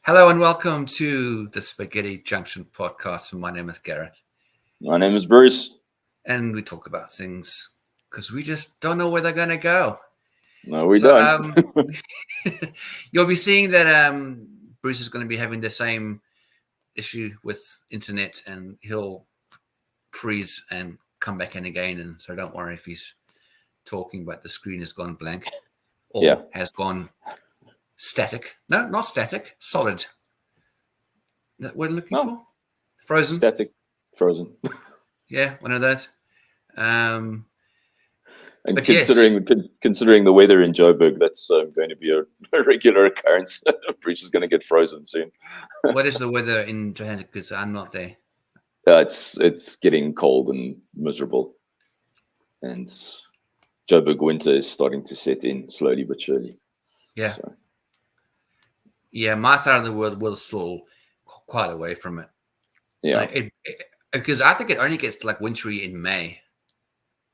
Hello and welcome to the Spaghetti Junction podcast. My name is Gareth, My name is Bruce. and we talk about things because we just don't know where they're going to go. No, we So, don't. you'll be seeing that Bruce is going to be having the same issue with internet, and he'll freeze and come back in again. And so, don't worry if he's talking, but the screen has gone blank Yeah. or has gone static. No, not static, solid. Is that what we're looking No, for? Frozen. static, frozen. Yeah, one of those. Um, And but yes, considering the weather in Joburg, that's going to be a regular occurrence. Bruce is going to get frozen soon. what is the weather in Johannesburg? Because I'm not there. It's getting cold and miserable, and Joburg winter is starting to set in slowly but surely. Yeah, So, yeah. My side of the world will still quite away from it. yeah. Because I think it only gets like wintry in May.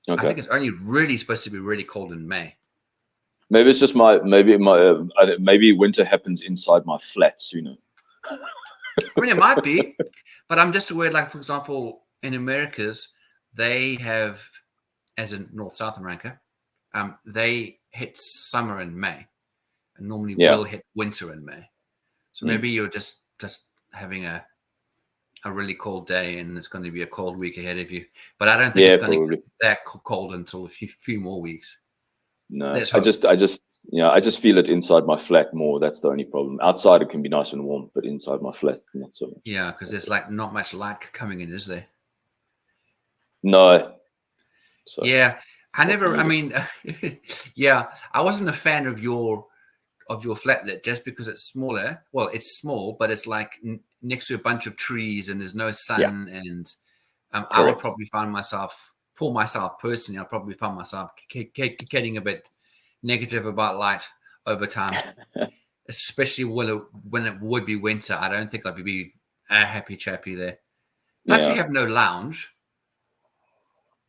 I Okay. think it's only really supposed to be really cold in May. Maybe it's just maybe winter happens inside my flat sooner. I mean, it might be, but I'm just aware. Like for example, in Americas, they have, as in North South America, they hit summer in May, and normally Yeah. will hit winter in May. So Mm. maybe you're just having a really cold day and it's going to be a cold week ahead of you. But I don't think Yeah, it's going to probably. get that cold until a few more weeks. No, Let's I hope. just, I just, I just feel it inside my flat more. That's the only problem. Outside it can be nice and warm, but inside my flat, not so much. Yeah, because there's like not much light coming in, is there? No. So Yeah, I not never. I needed. mean, yeah, I wasn't a fan of your flatlet just because it's smaller. Well, it's small, but it's like next to a bunch of trees and there's no Yeah, sun. And I would correct. probably find myself, for myself personally, I'll probably find myself getting a bit negative about light over time, especially when it would be winter. I don't think I'd be a happy chappy there. Plus, you Yeah. have no lounge.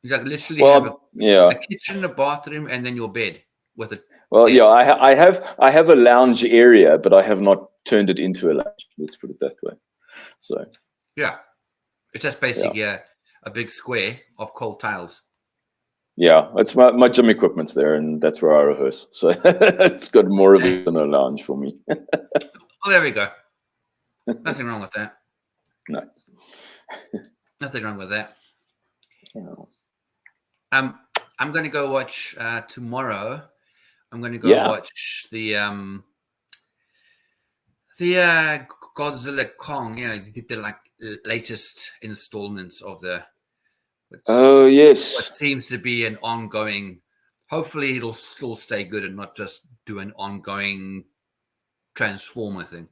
You like literally have Well, yeah. a kitchen, a bathroom, and then your bed with a Well, yeah. desk. I have a lounge area, but I have not turned it into a lounge. Let's put it that way. So Yeah, it's just yeah, basically a big square of cold tiles. yeah. It's my gym equipment's there, and that's where I rehearse. So it's got more of it than a lounge for me. Oh, there we go. Nothing wrong with that. No. Nothing wrong with that. Yeah. I'm going to go watch tomorrow. I'm going to go Yeah. watch the Godzilla Kong. You know, the like latest installments of the Oh what yes. seems to be an ongoing. Hopefully, it'll still stay good and not just do an ongoing Transformer thing.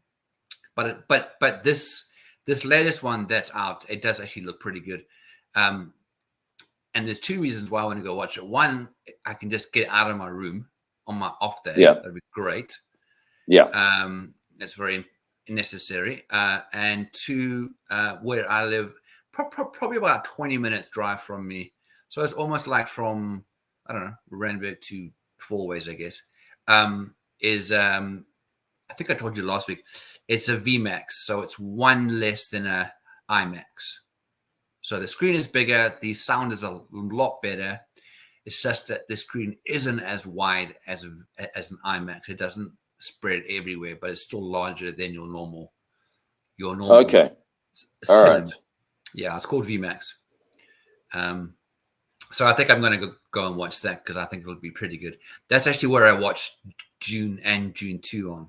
But this latest one that's out, it does actually look pretty good. And there's two reasons why I want to go watch it. One, I can just get out of my room on my off day. Yeah. That'd be great. Yeah. That's very necessary. And two, where I live, probably about a 20-minute drive from me. So it's almost like from, I don't know, Randburg to Fourways, I guess. I think I told you last week, it's a VMAX. So it's one less than a IMAX. So the screen is bigger. The sound is a lot better. It's just that the screen isn't as wide as an IMAX. It doesn't spread everywhere, but it's still larger than your normal Okay. All cinema. right. Yeah, it's called VMAX. So I think I'm going to go and watch that because I think it'll be pretty good. That's actually where I watched June and June 2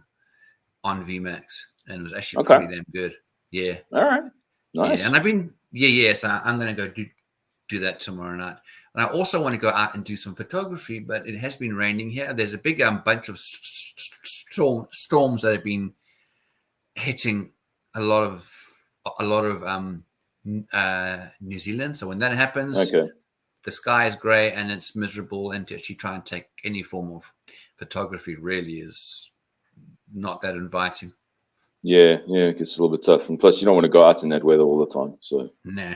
on VMAX, and it was actually Okay. pretty damn good. Yeah. All right. Nice. Yeah, and I've been so I'm going to go do that tomorrow night. And I also want to go out and do some photography, but it has been raining here. There's a big bunch of storms that have been hitting a lot of New Zealand. So when that happens, Okay. the sky is grey and it's miserable, and to actually try and take any form of photography really is not that inviting. Yeah. Yeah. It gets a little bit tough, and plus you don't want to go out in that weather all the time. So Nah.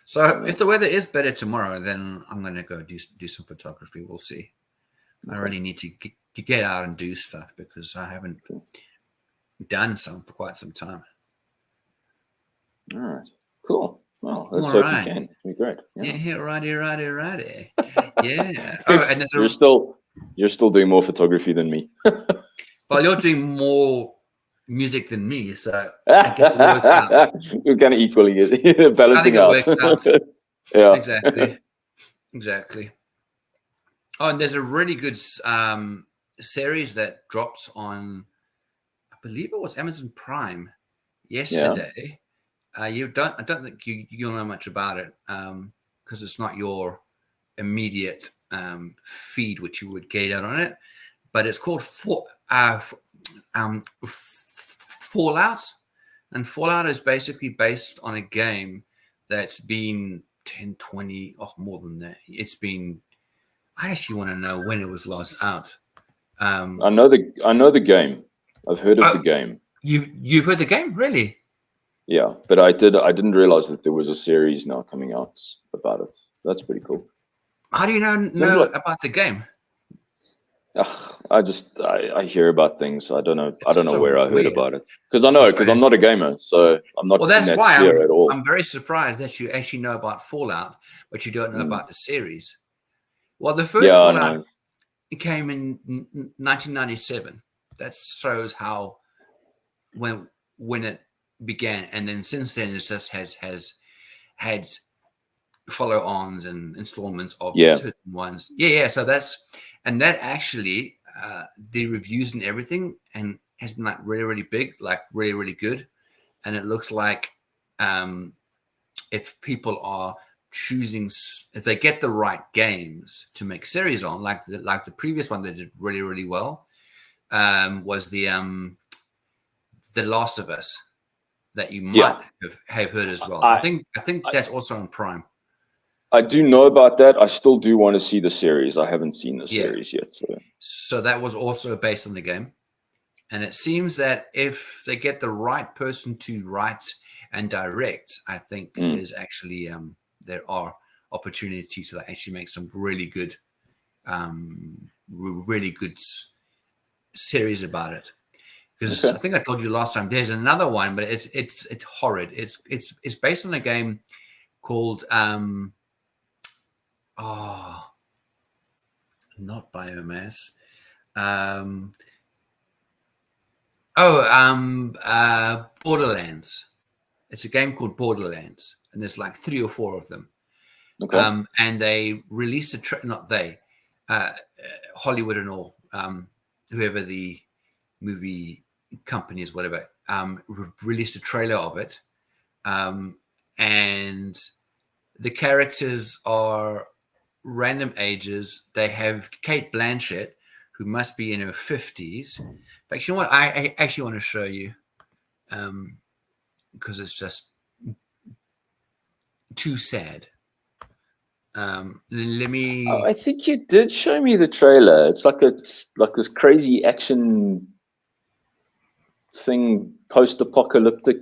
So if the weather is better tomorrow, then I'm going to go do some photography. We'll see. I really need to get out and do stuff because I haven't done some for quite some time. All right. Cool. Well, let's All hope you right. can. It'll be great. Yeah, righty. Yeah. Oh, and there's you're still doing more photography than me. well, you're doing more music than me, so I guess it works out. We're kind of equally I balancing think it out. works out. Yeah. Exactly. Oh, and there's a really good series that drops on, I believe it was Amazon Prime yesterday. I don't think you'll know much about it because it's not your immediate feed which you would get out on it. But it's called Fallout, and Fallout is basically based on a game that's been 10, 20, or more than that. It's been. I actually want to know when it was last out. I know the game. I've heard of the game. You've heard the game, really? Yeah, but I didn't realize that there was a series now coming out about it. That's pretty cool. How do you know about the game? I hear about things. I don't know So where I heard weird. about it because I'm not a gamer, so I'm not Well, in that's that why sphere at all. I'm very surprised that you actually know about Fallout, but you don't know about the series. Well, the first Fallout came in 1997. That shows how when it began, and then since then it just has had follow-ons and installments of certain ones. So that actually the reviews and everything and has been like really, really big, like really, really good. And it looks like if people are choosing, if they get the right games to make series on, like the previous one that did really, really well, was the Last of Us that you might have heard as well. I think that's also on Prime. I do know about that. I still do want to see the series. I haven't seen the series yet. So that was also based on the game. And it seems that if they get the right person to write and direct, I think there's actually there are opportunities to actually make some really good series about it. Because I think I told you last time there's another one, but it's horrid. It's based on a game called not Biomass. Borderlands. It's a game called Borderlands, and there's like 3 or 4 of them. Okay. And they released Hollywood and all, whoever the movie company is, whatever, released a trailer of it. And the characters are random ages. They have Kate Blanchett, who must be in her 50s. But you know what? I actually want to show you because it's just too sad. Let me. I think you did show me the trailer. It's like this crazy action thing, post-apocalyptic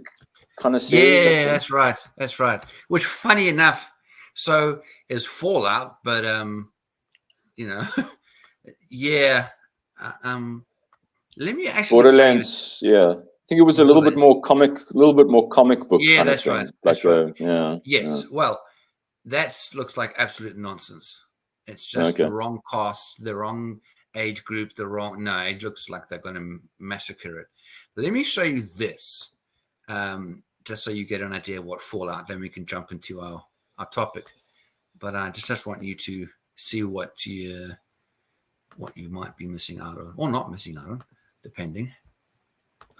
kind of series. Yeah, that's right. Which, funny enough, so is Fallout, but yeah. Let me actually. Borderlands, I think it was a little bit more comic book kind of thing. Right. That's right. Yes. Yeah. Well, that looks like absolute nonsense. It's just the wrong cast, the wrong age group, No, it looks like they're going to massacre it. But let me show you this, just so you get an idea of what Fallout. Then we can jump into our topic. But I just want you to see what you might be missing out on, or not missing out on, depending.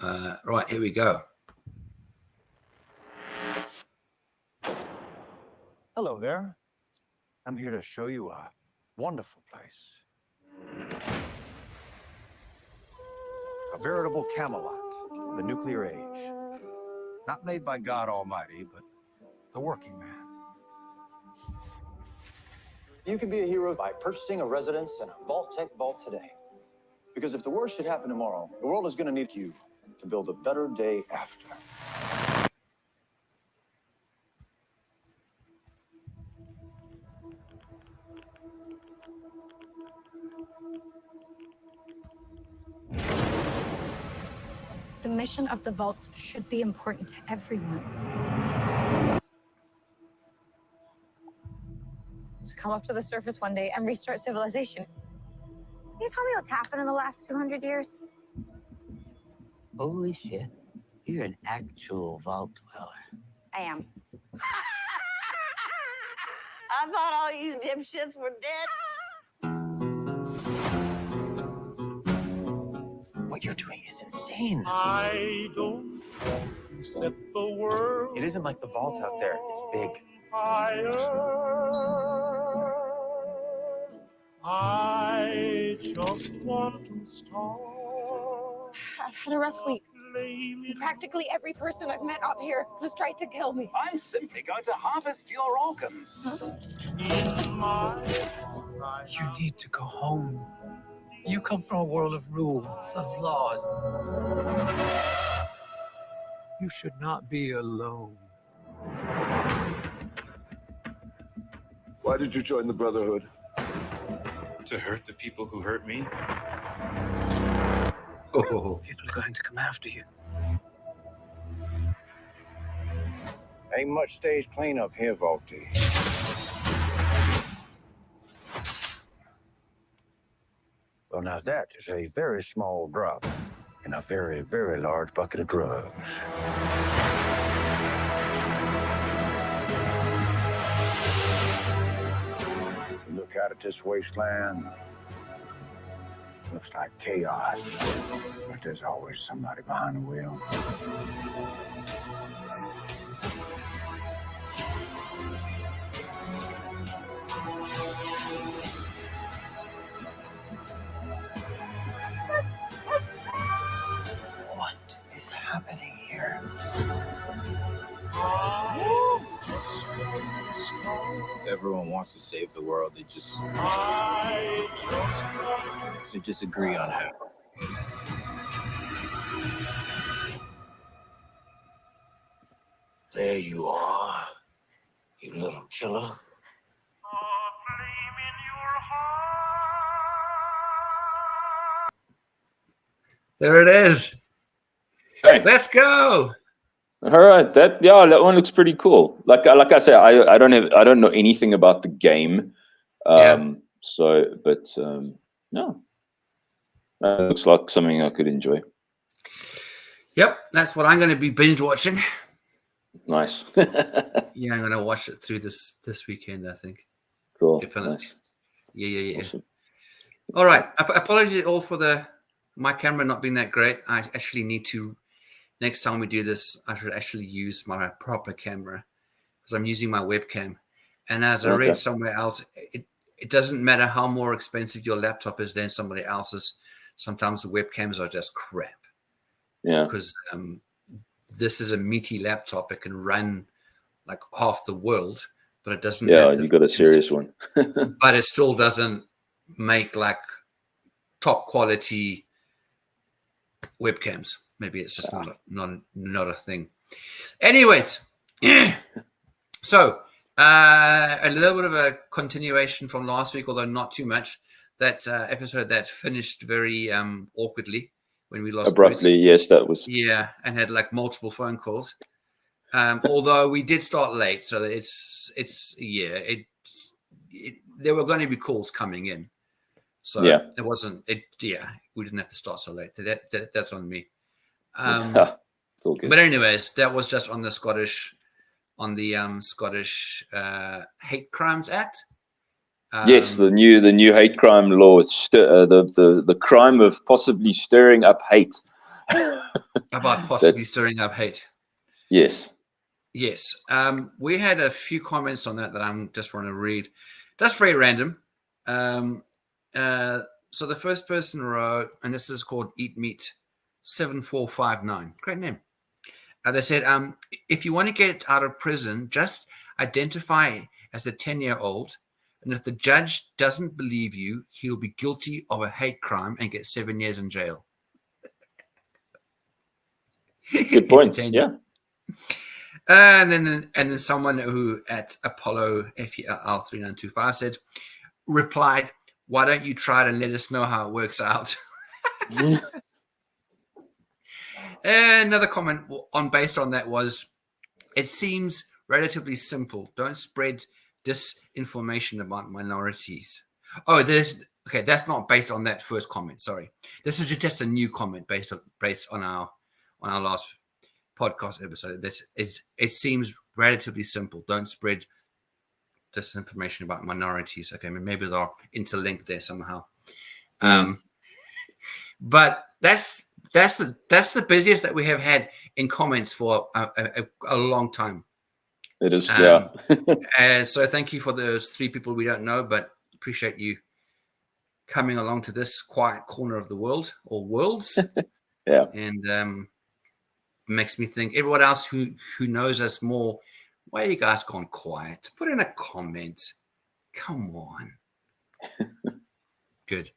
Right, here we go. Hello there. I'm here to show you a wonderful place. A veritable Camelot of the nuclear age. Not made by God Almighty, but the working man. You can be a hero by purchasing a residence in a Vault-Tec vault today. Because if the worst should happen tomorrow, the world is going to need you to build a better day after. The The mission of the vaults should be important to everyone. To come up to the surface one day and restart civilization. Can you tell me what's happened in the last 200 years? Holy shit. You're an actual vault dweller. I am. I thought all you dipshits were dead. What you're doing is insane. I don't set the world. It isn't like the vault out there. It's big. Fire. I just want to start. I've had a rough week. Practically every person I've met up here has tried to kill me. I'm simply going to harvest your organs. You need to go home. You come from a world of rules, of laws. You should not be alone. Why did you join the Brotherhood? To hurt the people who hurt me? Oh, People are going to come after you. Ain't much stage cleanup here, Volty. Well, now that is a very small drop in a very, very large bucket of drugs. Look out at this wasteland. Looks like chaos, but there's always somebody behind the wheel. What is happening here? Everyone wants to save the world. They just agree on how. There you are, you little killer. there it is. Hey. Let's go. All right, that one looks pretty cool. Like I say, I don't know anything about the game, so but no, that looks like something I could enjoy. Yep, that's what I'm going to be binge watching. Nice. Yeah, I'm going to watch it through this weekend, I think. Cool. Definitely. Nice. Yeah. Awesome. All right. Apologies all for my camera not being that great. I actually need to, next time we do this, I should actually use my proper camera because I'm using my webcam. And as I read somewhere else, it doesn't matter how more expensive your laptop is than somebody else's. Sometimes the webcams are just crap. Yeah. Because this is a meaty laptop. It can run like half the world, but it doesn't. Yeah, you got a serious one. But it still doesn't make like top quality webcams. Maybe it's just not a thing. Anyways, so a little bit of a continuation from last week, although not too much. That episode that finished very awkwardly when we lost abruptly. Bruce. Yes, that was. Yeah, and had like multiple phone calls. Although we did start late, so there were going to be calls coming in. So it wasn't. We didn't have to start so late. That's on me. It's all good. But anyways, that was just on the Scottish Hate Crimes Act. Yes, the new hate crime law, the crime of possibly stirring up hate. About possibly stirring up hate. Yes. We had a few comments on that I'm just want to read. That's very random. So the first person wrote, and this is called Eat Meat 7459. Great name. They said, if you want to get out of prison, just identify as a 10-year-old. And if the judge doesn't believe you, he'll be guilty of a hate crime and get 7 years in jail. Good point. Yeah. And then someone who at Apollo FEL 3925 said, replied, why don't you try to let us know how it works out? Another comment based on that was, it seems relatively simple. Don't spread disinformation about minorities. Oh, okay. That's not based on that first comment. Sorry, this is just a new comment based on our last podcast episode. It seems relatively simple. Don't spread disinformation about minorities. Okay, maybe they're interlinked there somehow. But that's the busiest that we have had in comments for a long time. It is, yeah. So thank you for those 3 people we don't know, but appreciate you coming along to this quiet corner of the world or worlds. Yeah. And makes me think, everyone else who knows us more, why are you guys gone quiet? Put in a comment. Come on. Good.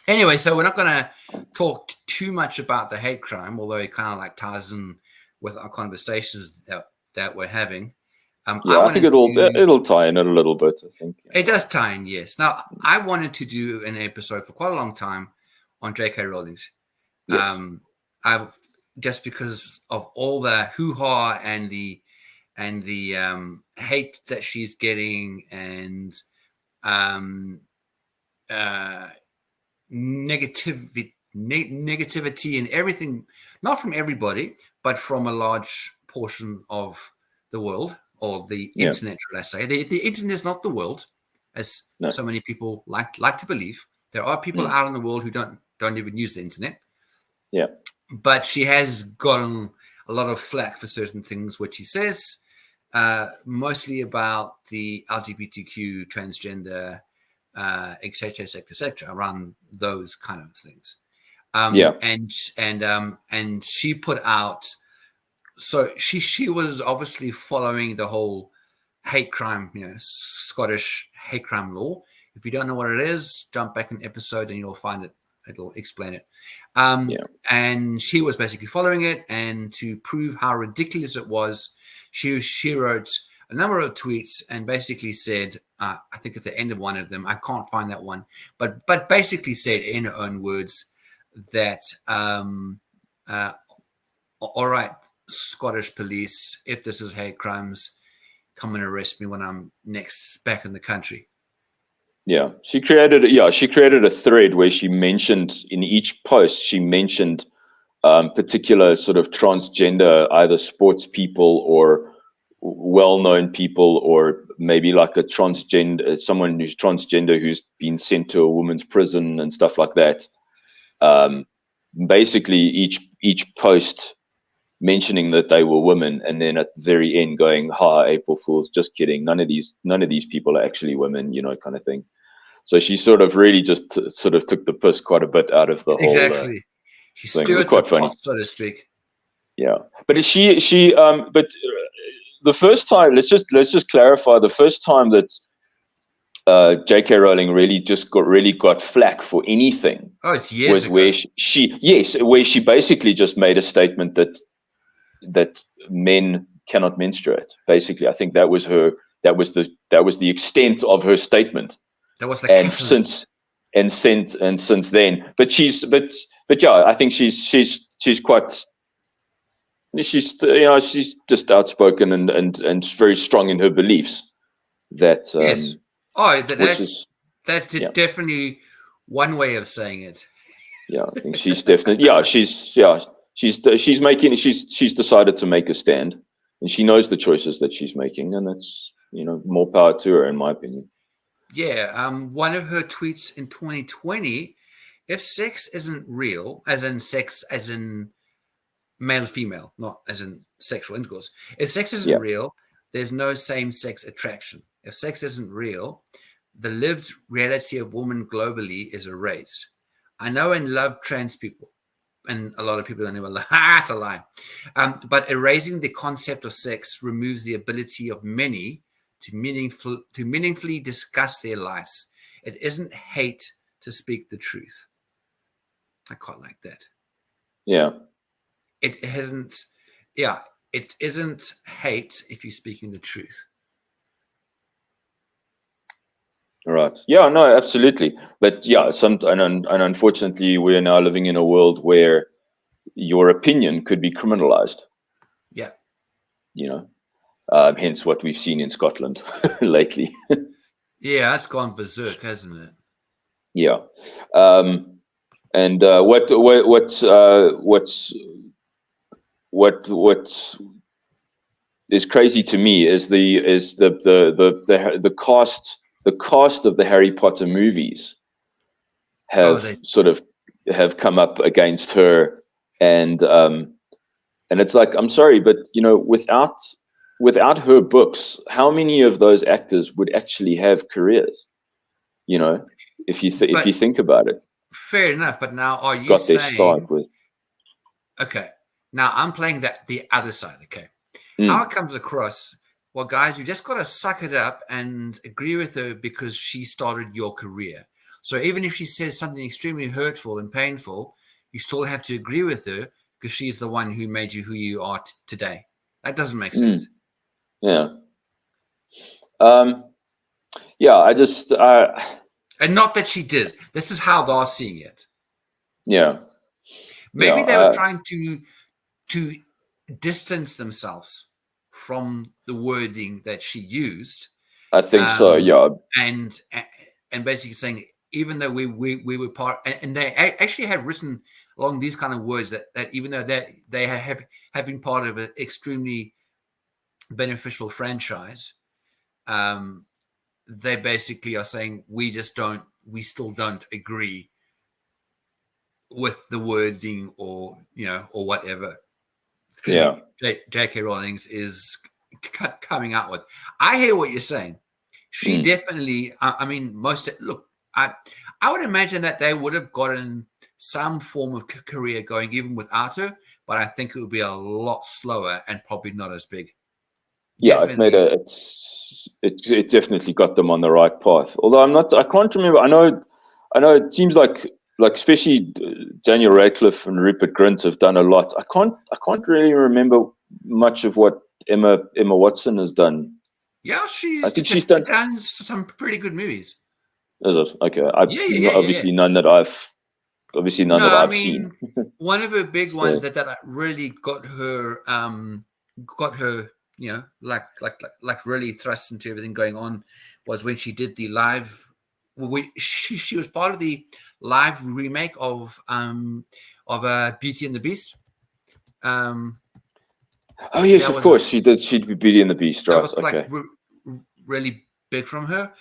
Anyway, so we're not going to talk too much about the hate crime, although it kind of like ties in with our conversations that we're having. I think it'll tie in a little bit, I think. It does tie in, yes. Now, I wanted to do an episode for quite a long time on JK Rowlings. Yes. I've just because of all the hoo-ha and the hate that she's getting, and negativity and everything, not from everybody, but from a large portion of the world, or the internet, let's say. The internet is not the world, as so many people like to believe. There are people out in the world who don't even use the internet. Yeah. But she has gotten a lot of flack for certain things which she says, mostly about the LGBTQ, transgender, etc., around those kind of things. And she put out, so she was obviously following the whole hate crime, Scottish hate crime law. If you don't know what it is, jump back an episode and you'll find it. It'll explain it. And she was basically following it, and to prove how ridiculous it was, she wrote a number of tweets and basically said, I think at the end of one of them, I can't find that one, but basically said in her own words that, all right, Scottish police, if this is hate crimes, come and arrest me when I'm next back in the country. Yeah, she created a thread where she mentioned, in each post, she mentioned particular sort of transgender, either sports people or well-known people, or maybe like a transgender, someone who's transgender who's been sent to a women's prison and stuff like that. Basically, each post mentioning that they were women, and then at the very end going, "Ha, April Fools! Just kidding. None of these people are actually women," kind of thing. So she sort of really just sort of took the piss quite a bit out of the whole. Exactly. She stirred the pot, so to speak. Yeah, but but the first time, let's just clarify, the first time that JK Rowling really got flack for anything. Oh, it's years was ago. Where she basically just made a statement that men cannot menstruate. Basically, I think that was the extent of her statement. That was the since then, but yeah, I think she's just outspoken and very strong in her beliefs. That yes. That's definitely one way of saying it. Yeah, I think she's definitely she's decided to make a stand, and she knows the choices that she's making, and that's more power to her, in my opinion. Yeah, one of her tweets in 2020: if sex isn't real, as in sex as in male female, not as in sexual intercourse. If sex isn't real, there's no same-sex attraction. If sex isn't real, the lived reality of women globally is erased. I know and love trans people, and a lot of people don't even like, that's a lie. But erasing the concept of sex removes the ability of many to meaningfully discuss their lives. It isn't hate to speak the truth. I quite like that. Yeah. It isn't hate if you're speaking the truth. Right. Yeah, no, absolutely. But yeah, and unfortunately, we're now living in a world where your opinion could be criminalized. Yeah. You know, hence what we've seen in Scotland lately. Yeah, that's gone berserk, hasn't it? Yeah. And what is crazy to me is the cast of the Harry Potter movies have have come up against her, and it's like, I'm sorry, but without her books, how many of those actors would actually have careers? If you think about it. Fair enough, but now are you Got their saying start with. Okay, now I'm playing the other side. Okay, how it comes across? Well, guys, you just got to suck it up and agree with her because she started your career. So even if she says something extremely hurtful and painful, you still have to agree with her because she's the one who made you who you are today. That doesn't make sense. Yeah. Yeah, I just and not that she did. This is how they're seeing it. Yeah. Maybe they were trying to distance themselves from the wording that she used. I think so. Yeah. And basically saying, even though we were part, and they actually have written along these kind of words that even though they have been part of an extremely beneficial franchise, they basically are saying we still don't agree with the wording or whatever. Yeah. JK Rowlings is coming out with. I hear what you're saying. She definitely. I mean, I would imagine that they would have gotten some form of career going even without her, but I think it would be a lot slower and probably not as big. Yeah, it definitely got them on the right path. Although I can't remember. I know it seems like especially Daniel Radcliffe and Rupert Grint have done a lot. I can't really remember much of what Emma Watson has done. Yeah, I think she's done some pretty good movies. Is it? Okay. Yeah. None that I've seen. One of her big ones that really got her like really thrust into everything going on was when she did the live. She was part of the live remake of Beauty and the Beast. Oh yes, of course she did. She'd be Beauty and the Beast, right? That was really big from her.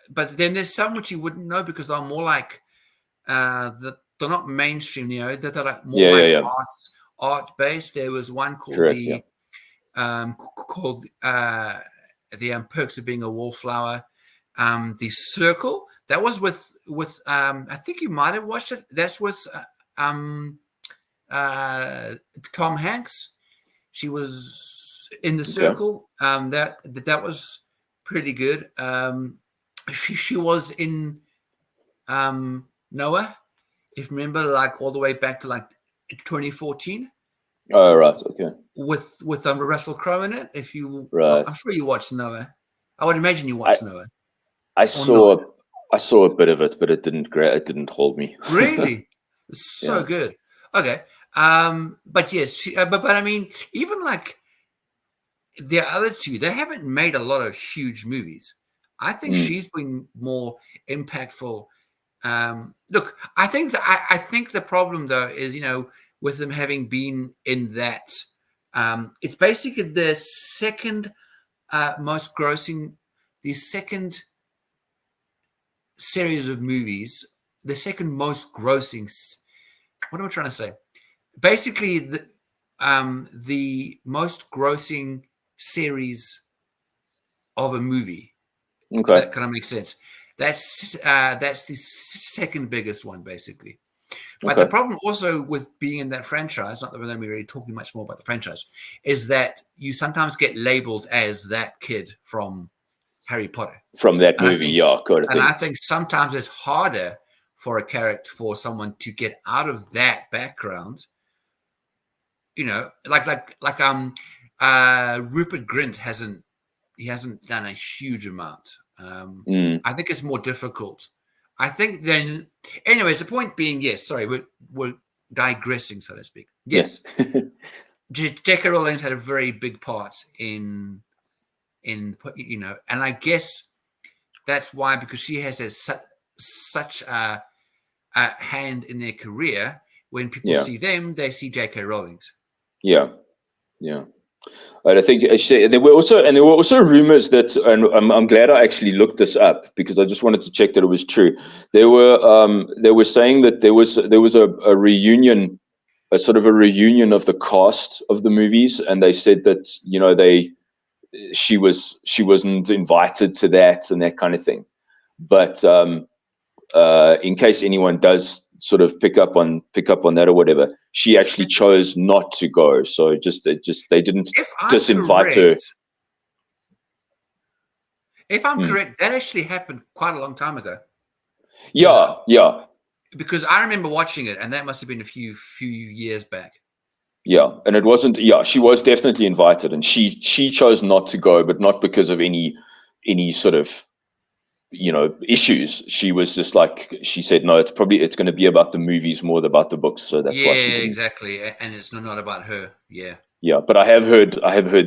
But then there's some which you wouldn't know because they're more like they're not mainstream. They're like more art based. There was one called the Perks of Being a Wallflower. The Circle, that was with I think you might have watched it. That's with Tom Hanks. She was in The Circle. That was pretty good. She was in Noah, if you remember, like all the way back to like 2014. Oh right, okay. With Russell Crowe in it. I'm sure you watched Noah. I would imagine you watched Noah. I saw a bit of it, but it didn't hold me. Really? So good. Okay. But yes, but I mean, even like the other two, they haven't made a lot of huge movies. I think she's been more impactful. Look, I think the problem though is, with them having been in that, it's basically the second most grossing, the second series of movies, the second most grossing. What am I trying to say? Basically, the most grossing series of a movie. Okay, that kind of makes sense. That's the second biggest one, basically. But the problem also with being in that franchise, not that we're going to be really talking much more about the franchise, is that you sometimes get labeled as that kid from Harry Potter. From that movie, I think sometimes it's harder for for someone to get out of that background. Like Rupert Grint hasn't done a huge amount. I think it's more difficult. I think then, anyways, the point being, yes, sorry, we're digressing, so to speak. Yes, JK Rowling had a very big part in and I guess that's why, because she has such a hand in their career. When people see them, they see JK Rowlings. Yeah. And I think there were also rumors that, and I'm glad I actually looked this up because I just wanted to check that it was true. They were saying that there was a reunion, a sort of a reunion of the cast of the movies, and they said that she wasn't invited to that and that kind of thing. But in case anyone does sort of pick up on that or whatever, she actually chose not to go. So they didn't just invite her. If I'm correct, that actually happened quite a long time ago. Yeah. Because I remember watching it, and that must have been a few years back. Yeah, and it wasn't. Yeah, she was definitely invited, and she chose not to go, but not because of any sort of issues. She was just like, she said, no, it's going to be about the movies more than about the books. So that's why she didn't. Exactly. And it's not about her. Yeah, but I have heard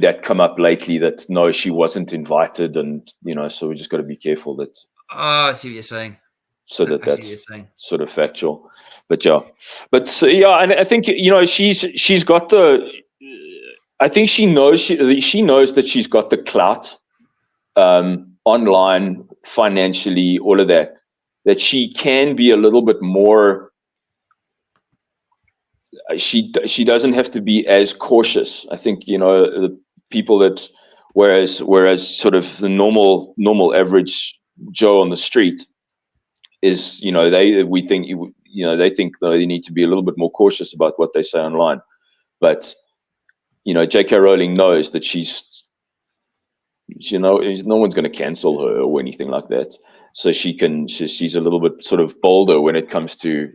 that come up lately, that no, she wasn't invited, and so we just got to be careful that. Oh, I see what you're saying. So that's sort of factual, but and I think she's got the. I think she knows that she's got the clout, online, financially, all of that she can be a little bit more. She doesn't have to be as cautious. I think the people that, whereas sort of the normal average Joe on the street is, they think they need to be a little bit more cautious about what they say online. But JK Rowling knows that no one's going to cancel her or anything like that. So she's a little bit sort of bolder when it comes to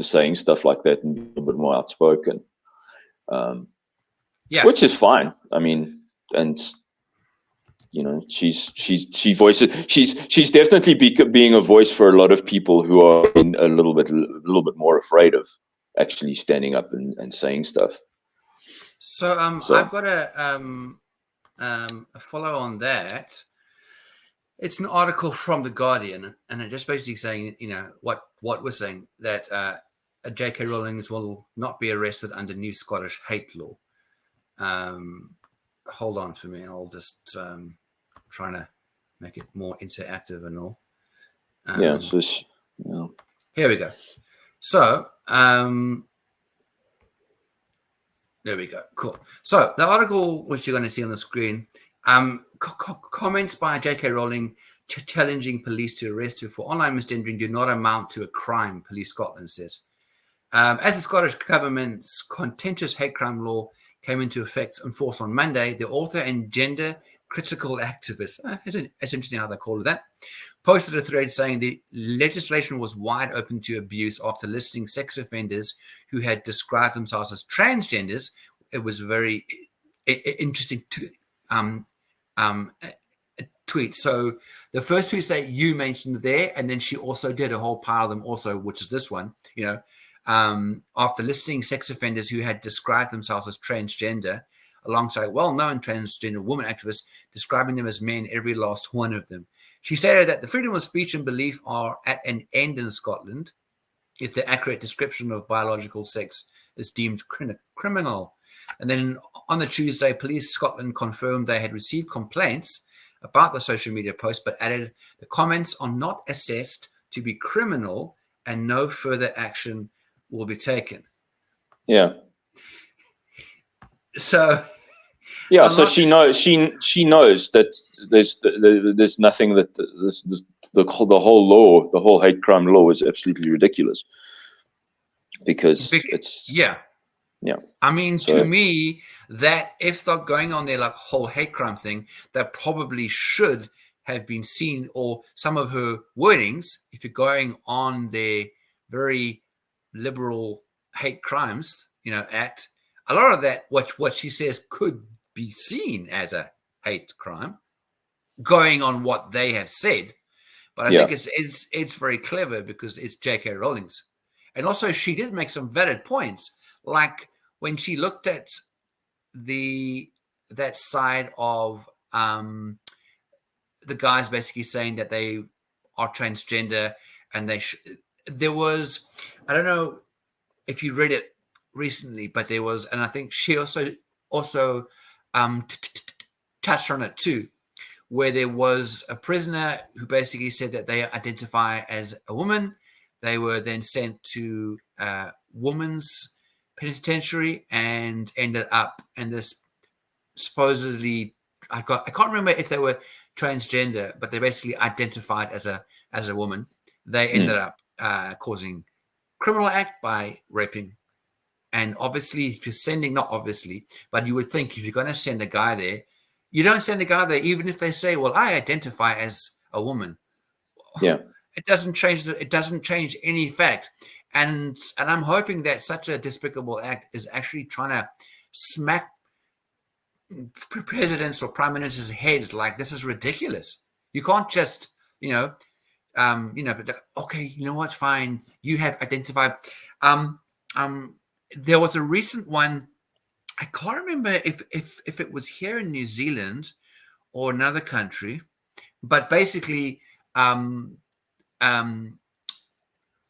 saying stuff like that, and a little bit more outspoken. Which is fine. I mean, and she's definitely being a voice for a lot of people who are a little bit more afraid of actually standing up and saying stuff. So I've got a follow on that. It's an article from The Guardian, and it just basically saying, what we're saying, that J.K. Rowling will not be arrested under new Scottish hate law. Hold on for me. I'll just trying to make it more interactive and all. Here we go. So there we go. Cool. So the article, which you're going to see on the screen, comments by J.K. Rowling challenging police to arrest her for online misgendering do not amount to a crime, Police Scotland says. As the Scottish government's contentious hate crime law came into effect and force on Monday, the author and gender critical activist, it's interesting how they call it that, posted a thread saying the legislation was wide open to abuse after listing sex offenders who had described themselves as transgenders. It was very interesting tweet. So the first two say you mentioned there, and then she also did a whole pile of them also, which is this one, after listing sex offenders who had described themselves as transgender, alongside well-known transgender woman activists describing them as men, every last one of them. She stated that the freedom of speech and belief are at an end in Scotland if the accurate description of biological sex is deemed criminal. And then on the Tuesday, Police Scotland confirmed they had received complaints about the social media post, but added the comments are not assessed to be criminal and no further action will be taken. Yeah. So so she knows that there's nothing, that the whole law, the whole hate crime law, is absolutely ridiculous because it's I mean, to me, that if they're going on their like whole hate crime thing, that probably should have been seen, or some of her wordings, if you're going on their very liberal hate crimes, act, a lot of that, what she says could be seen as a hate crime, going on what they have said. But I think it's very clever because it's J.K. Rowling's. And also, she did make some valid points, like when she looked at that side of the guys basically saying that they are transgender, and there was, I don't know if you read it recently, but there was, and I think she also touched on it too, where there was a prisoner who basically said that they identify as a woman. They were then sent to women's penitentiary and ended up in this supposedly, I can't remember if they were transgender, but they basically identified as a woman. They ended up causing criminal act by raping. And obviously, if you're sending, not obviously, but you would think if you're going to send a guy there, you don't send a guy there, even if they say, well, I identify as a woman. Yeah. It doesn't change any fact. And I'm hoping that such a despicable act is actually trying to smack presidents or prime ministers' heads like, this is ridiculous. You can't just, but okay, you know what's fine. You have identified. There was a recent one. I can't remember if it was here in New Zealand or another country, but basically,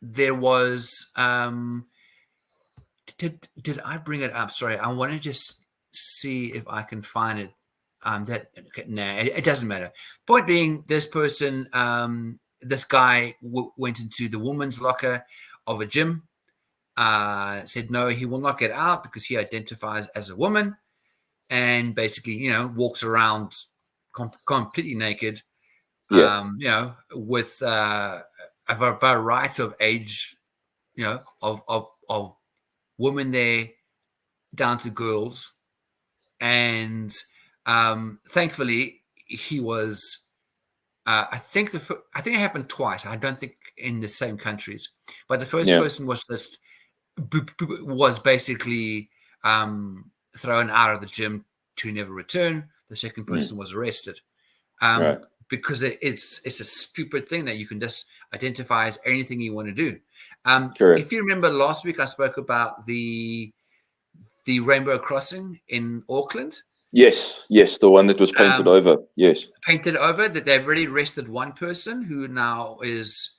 there was. Did I bring it up? Sorry, I want to just see if I can find it. It doesn't matter. Point being, this person, this guy went into the woman's locker of a gym. Said no, he will not get out because he identifies as a woman, and basically, walks around completely naked. With a variety of age, of women there down to girls, and thankfully he was. I think it happened twice. I don't think in the same countries, but the first person was basically thrown out of the gym to never return. The second person was arrested because it's a stupid thing that you can just identify as anything you want to do. If you remember last week, I spoke about the Rainbow Crossing in Auckland. Yes, the one that was painted over. Yes, painted over. That they've already arrested one person who now is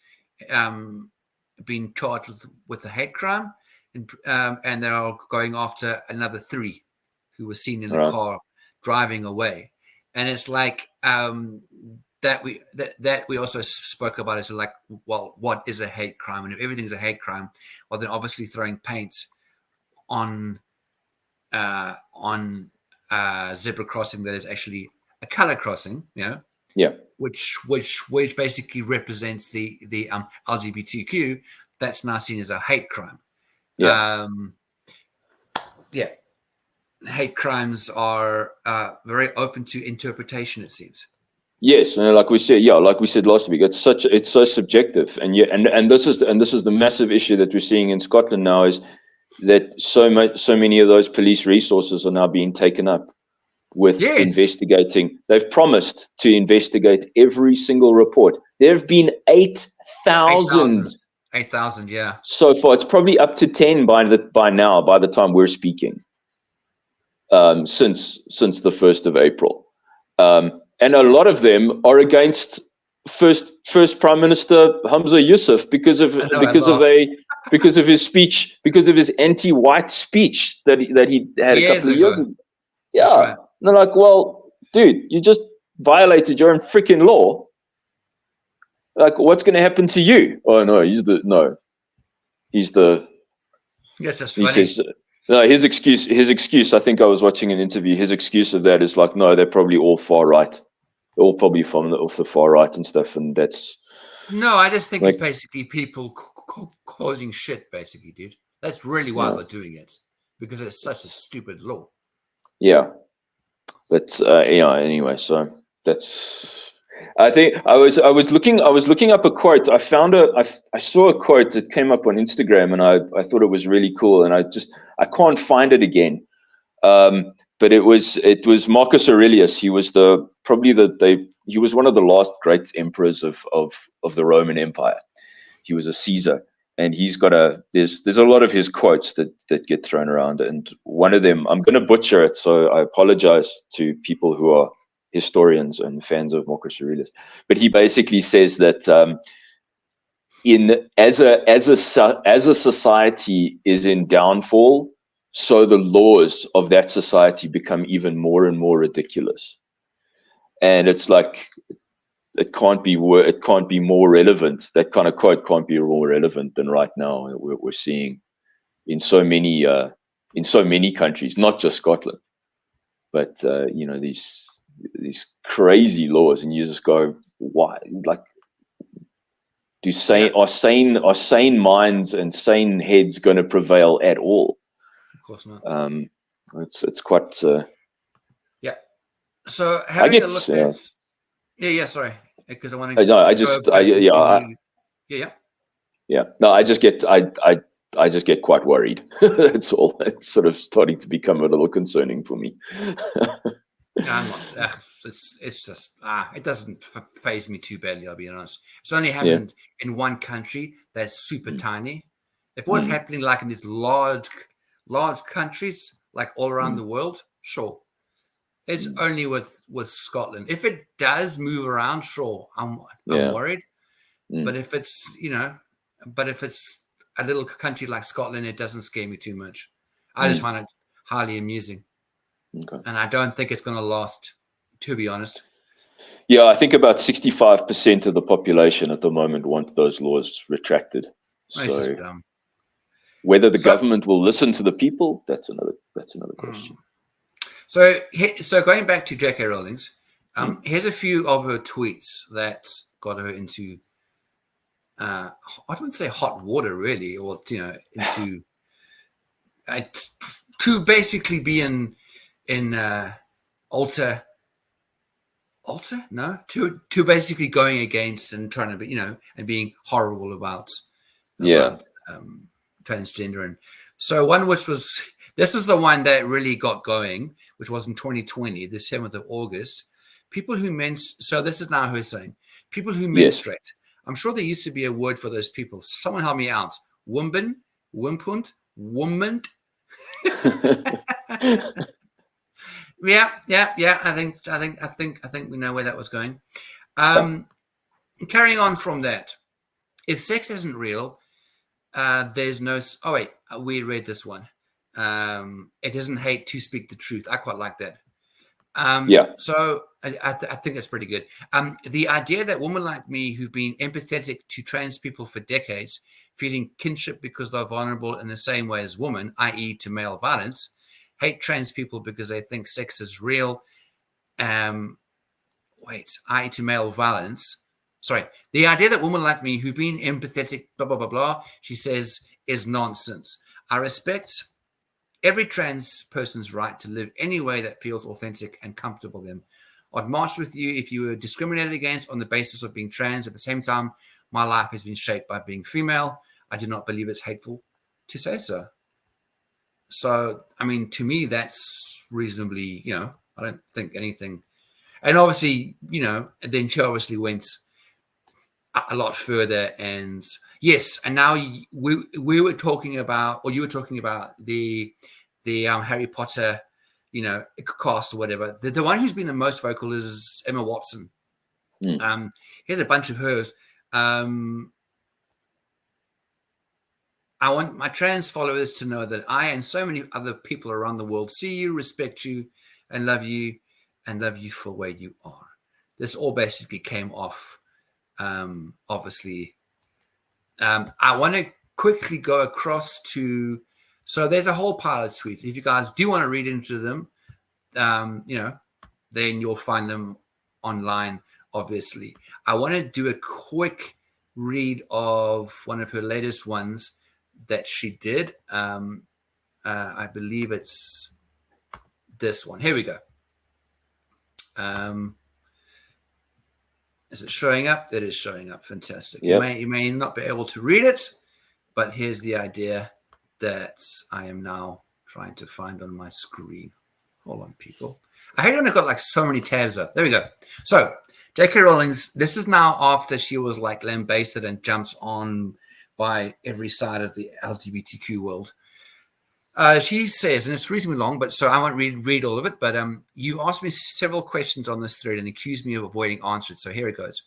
being charged with a hate crime, and they're going after another 3 who were seen in the car driving away. And it's like that we also spoke about is like, well, what is a hate crime? And if everything's a hate crime, well, then obviously throwing paint on zebra crossing that is actually a color crossing, which basically represents the LGBTQ, that's now seen as a hate crime. Hate crimes are very open to interpretation, it seems. Yes, and like we said last week, it's so subjective, and this is the massive issue that we're seeing in Scotland now, is that so many of those police resources are now being taken up with investigating. They've promised to investigate every single report. There have been 8,000. 8,000, yeah. So far, it's probably up to 10 by the time we're speaking. Since the 1st of April, and a lot of them are against first Prime Minister Hamza Yusuf because of his speech, because of his anti-white speech that he had a couple of years ago. Yeah, right. And they're like, well, dude, you just violated your own freaking law. Like, what's going to happen to you? Oh no, he's the. Yes, that's he funny. says. No, his excuse, I think I was watching an interview, his excuse of that is like, no, they're probably all far right. They're all probably off the far right and stuff, and that's... No, I just think it's basically people causing shit, basically, dude. That's really why they're doing it, because it's such a stupid law. Yeah. But, anyway, so that's... I think I was looking up a quote. I saw a quote that came up on Instagram, and I thought it was really cool, and I can't find it again. But it was Marcus Aurelius. He was he was one of the last great emperors of the Roman Empire. He was a Caesar, and he's got there's a lot of his quotes that get thrown around, and one of them, I'm going to butcher it, so I apologize to people who are historians and fans of Marcus Aurelius, but he basically says that as a society is in downfall, so the laws of that society become even more and more ridiculous. And it's like, it can't be more relevant. That kind of quote can't be more relevant than right now. We're seeing in so many countries, not just Scotland, but these crazy laws, and you just go, why? Like, are sane minds and sane heads going to prevail at all? Of course not. It's quite. Yeah. So having a look at. Yeah. Sorry, because I want to. No, I just. Yeah. No, I just get quite worried. That's all. It's sort of starting to become a little concerning for me. I'm not. It's just it doesn't faze me too badly. I'll be honest. It's only happened in one country that's super tiny. If it was happening like in these large countries, like all around the world, sure. It's only with Scotland. If it does move around, sure, I'm worried. But if it's a little country like Scotland, it doesn't scare me too much. I just find it highly amusing. Okay. And I don't think it's going to last, to be honest. Yeah, I think about 65% of the population at the moment want those laws retracted. So it's just dumb. Whether the government will listen to the people, that's another question. So going back to JK Rowlings, here's a few of her tweets that got her into, I wouldn't say hot water really, or into to basically be in alter no to basically going against and trying to be and being horrible about transgender. And so one which was, this was the one that really got going, which was in 2020, the 7th of August. People who so this is now her saying, people who menstruate. I'm sure there used to be a word for those people. Someone help me out. Wumben, wimpunt, woman. Yeah. I think we know where that was going. Carrying on from that, if sex isn't real, there's no. Oh wait, we read this one. It doesn't hate to speak the truth. I quite like that. So I think that's pretty good. The idea that women like me who've been empathetic to trans people for decades, feeling kinship because they're vulnerable in the same way as women, i.e. to male violence, hate trans people because they think sex is real. I.e. to male violence. Sorry. The idea that women like me who've been empathetic, blah, blah, blah, blah, she says, is nonsense. I respect every trans person's right to live any way that feels authentic and comfortable to them. I'd march with you if you were discriminated against on the basis of being trans. At the same time, my life has been shaped by being female. I do not believe it's hateful to say so. So, I mean, to me, that's reasonably, I don't think anything. And obviously, then she obviously went a lot further. And yes, and now we were talking about, or you were talking about the Harry Potter, cast or whatever. The one who's been the most vocal is Emma Watson. Here's a bunch of hers. I want my trans followers to know that I and so many other people around the world see you, respect you, and love you for where you are. This all basically came off, obviously. I want to quickly go across to, so there's a whole pile of tweets. If you guys do want to read into them, then you'll find them online, obviously. I want to do a quick read of one of her latest ones that she did. I believe it's this one. Here we go. Is it showing up? It is showing up. Fantastic. Yep. You may not be able to read it, but here's the idea that I am now trying to find on my screen. Hold on, people. I hate when I've got like so many tabs up. There we go. So JK Rowling's, this is now after she was like lambasted and jumps on by every side of the LGBTQ world. She says, and it's reasonably long, but so I won't read all of it, but you asked me several questions on this thread and accused me of avoiding answers. So here it goes.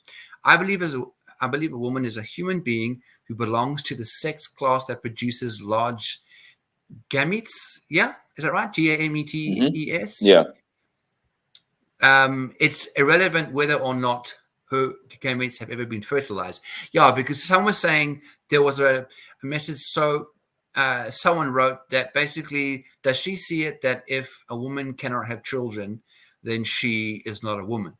I believe a woman is a human being who belongs to the sex class that produces large gametes. Yeah, is that right? Gametes. Yeah. It's irrelevant whether or not her gametes have ever been fertilized. Yeah, because someone was saying there was a message. So someone wrote that basically, does she see it that if a woman cannot have children, then she is not a woman?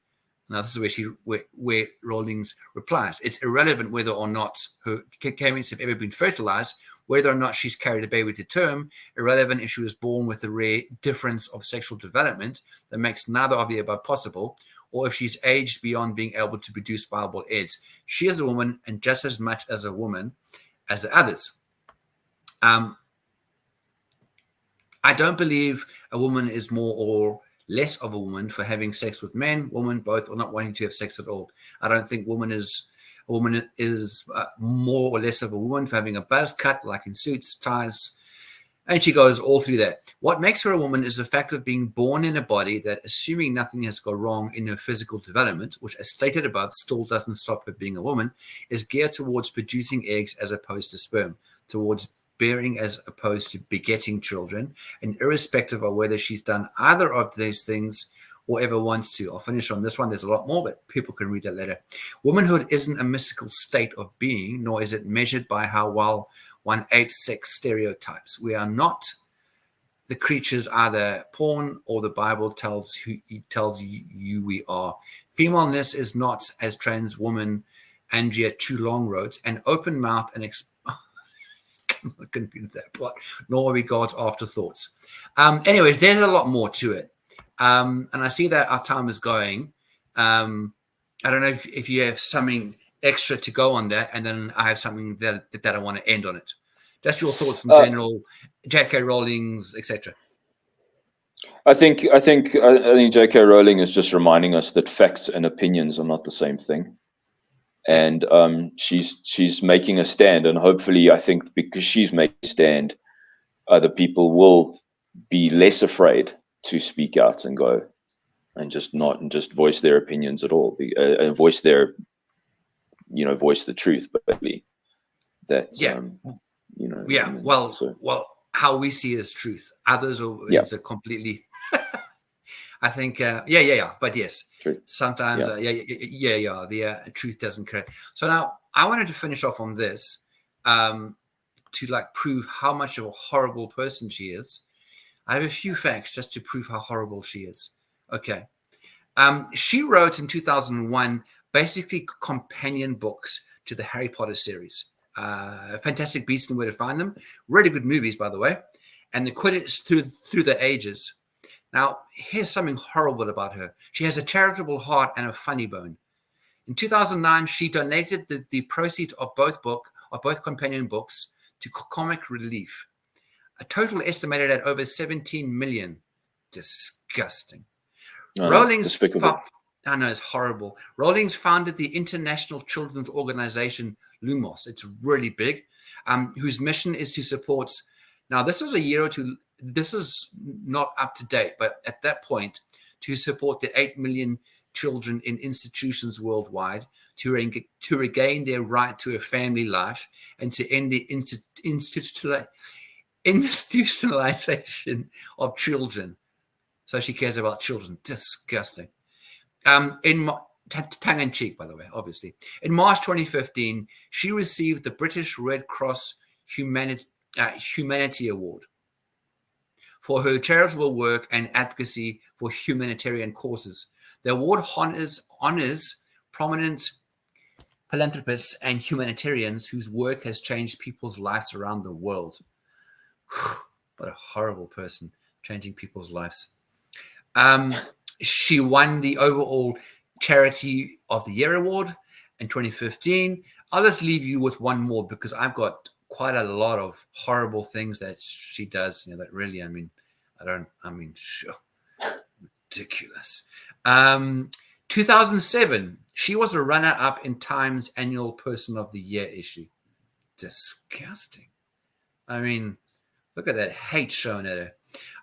Now, this is where Rowlings replies. It's irrelevant whether or not her gametes have ever been fertilized, whether or not she's carried a baby to term, irrelevant if she was born with a rare difference of sexual development that makes neither of the above possible, or if she's aged beyond being able to produce viable eggs. She is a woman and just as much as a woman as the others. I don't believe a woman is more or less of a woman for having sex with men, women, both, or not wanting to have sex at all. I don't think a woman is more or less of a woman for having a buzz cut, like in suits, ties, and she goes all through that. What makes her a woman is the fact of being born in a body that, assuming nothing has gone wrong in her physical development, which, as stated above, still doesn't stop her being a woman, is geared towards producing eggs as opposed to sperm, towards bearing as opposed to begetting children, and irrespective of whether she's done either of these things or ever wants to. I'll finish on this one. There's a lot more, but people can read that later. Womanhood isn't a mystical state of being, nor is it measured by how well one apes sex stereotypes. We are not the creatures either porn or the Bible tells you we are. Femaleness is not, as trans woman Andrea Chulong wrote, an open mouth and couldn't be that part, nor are we God's afterthoughts. Anyways, there's a lot more to it. And I see that our time is going. I don't know if you have something extra to go on that, and then I have something that I want to end on it. Just your thoughts in general, JK Rowlings, etc. I think JK Rowling is just reminding us that facts and opinions are not the same thing. And she's making a stand, and hopefully, I think because she's making a stand, other people will be less afraid to speak out and go and just voice their opinions at all, voice the truth, basically. Well, how we see it as truth. Others is a completely. I think, but yes, true. Sometimes, the truth doesn't correct. So now I wanted to finish off on this to prove how much of a horrible person she is. I have a few facts just to prove how horrible she is. Okay. She wrote in 2001 basically companion books to the Harry Potter series. Fantastic Beasts and Where to Find Them. Really good movies, by the way. And the Quidditch through the ages. Now, here's something horrible about her. She has a charitable heart and a funny bone. In 2009, she donated the proceeds of both companion books to Comic Relief. A total estimated at over 17 million. Disgusting. Rowlings, I know, it's horrible. Rowlings founded the International Children's Organization, Lumos. It's really big, whose mission is to support. Now, this was a year or two. This is not up to date, but at that point, to support the 8 million children in institutions worldwide to regain their right to a family life and to end the institutionalization of children. So she cares about children. Disgusting. Tongue in cheek, by the way, obviously. In March 2015, she received the British Red Cross Humanity Award for her charitable work and advocacy for humanitarian causes. The award honors prominent philanthropists and humanitarians whose work has changed people's lives around the world. What a horrible person, changing people's lives. She won the overall Charity of the Year award in 2015. I'll just leave you with one more because I've got quite a lot of horrible things that she does, that really, ridiculous. 2007, she was a runner-up in Time's annual Person of the Year issue. disgusting. I mean, look at that hate shown at her.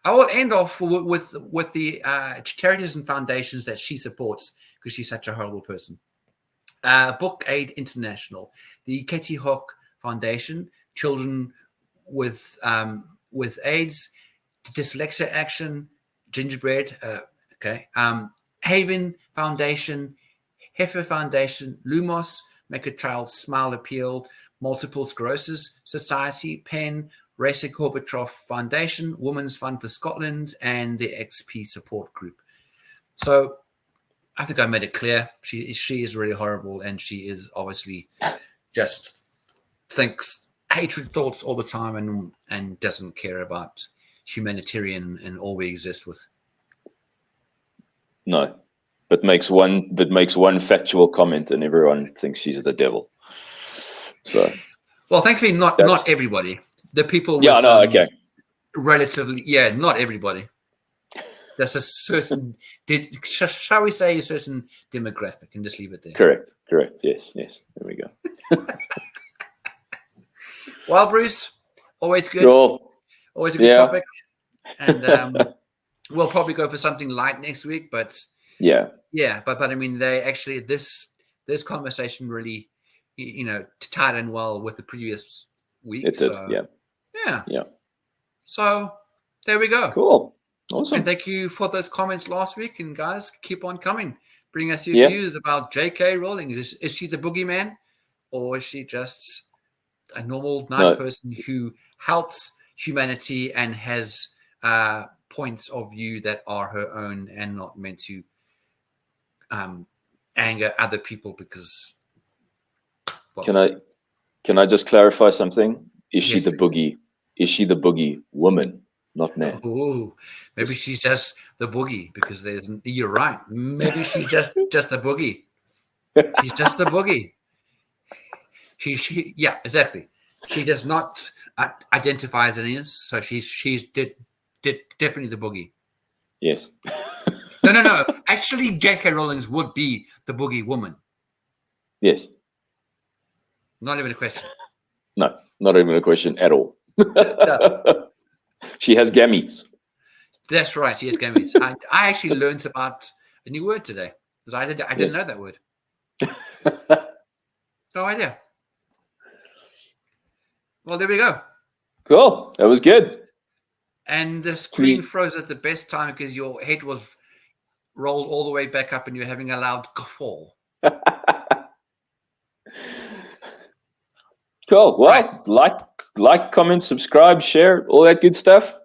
I will end off with the charities and foundations that she supports because she's such a horrible person. Book Aid International, the Katie Hawk Foundation, Children with AIDS, Dyslexia Action, Gingerbread, Haven Foundation, Heifer Foundation, Lumos, Make a Child Smile Appeal, Multiple Sclerosis Society, PEN, Racer Gorbachev Foundation, Women's Fund for Scotland, and the XP Support Group. So I think I made it clear. She is really horrible, and she is obviously just thinks hatred thoughts all the time and doesn't care about humanitarian and all we exist with. No, but makes one factual comment, and everyone thinks she's the devil. So, well, thankfully, not everybody. The people with okay. Relatively, not everybody. There's a certain, shall we say, a certain demographic, and just leave it there. Correct. Yes. There we go. Well, Bruce, always good. Cool. Always a good topic. And we'll probably go for something light next week, but but I mean, they actually this conversation really, tied in well with the previous week. It did. Yeah. So there we go. Cool. Awesome. And thank you for those comments last week. And guys, keep on coming. Bring us your views about JK Rowlings. Is she the boogeyman, or is she just a normal, nice person who helps humanity and has points of view that are her own and not meant to anger other people? Because can I just clarify something? Is she the boogie? Is she the boogie woman, not man? Oh, maybe she's just the boogie because you're right. Maybe she's just the boogie. She's just the boogie. She exactly. She does not identify as any, so she's definitely the boogie. Yes. No. Actually, JK Rowlings would be the boogie woman. Yes. Not even a question. No, not even a question at all. No. She has gametes. That's right. She has gametes. I actually learned about a new word today because I didn't know that word. No idea. Well, there we go. Cool. That was good. And the screen froze at the best time because your head was rolled all the way back up and you're having a loud guffaw. Cool. Well, like, comment, subscribe, share, all that good stuff.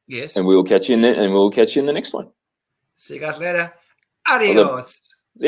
Yes. And we will catch you in the next one. See you guys later. Adios.